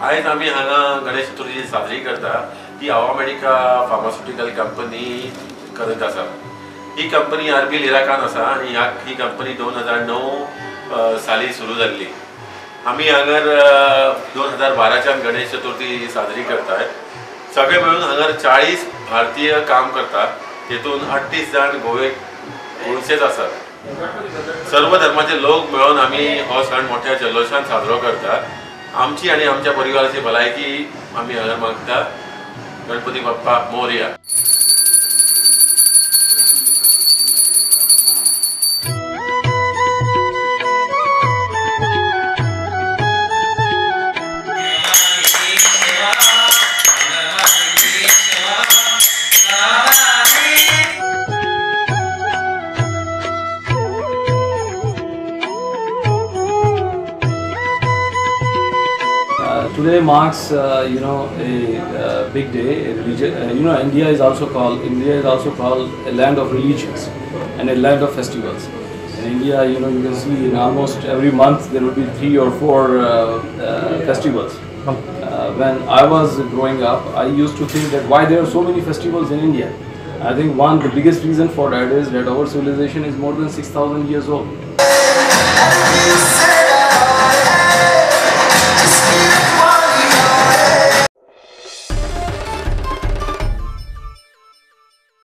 आज आम्ही हांगा गणेश चतुर्थी साजरी करता ती अमेरिका फार्मास्युटिकल कंपनी करत आसा। ही कंपनी आरबी लिराकान आसा आणि ही कंपनी 2009 साली सुरू जाल्ली। आम्ही हांगर 2012च्यान गणेश चतुर्थी साजरी करताय। सगळे मिळून हांगर 40 भारतीय काम करता, तेतून 38 जण गोंयचेच आसात। सर्व धर्माचे लोक मिळून आम्ही हो सण मोठ्या जल्लोषान साजरो करता। आमची आणि आमच्या परिवाराची भलायकी आम्ही हांगर मागता। Ganpati Bappa Morya. Today marks, a big day. India is also called a land of religions and a land of festivals. In India, you can see in almost every month there will be 3 or 4 festivals. When I was growing up, I used to think that why there are so many festivals in India. I think the biggest reason for that is that our civilization is more than 6,000 years old.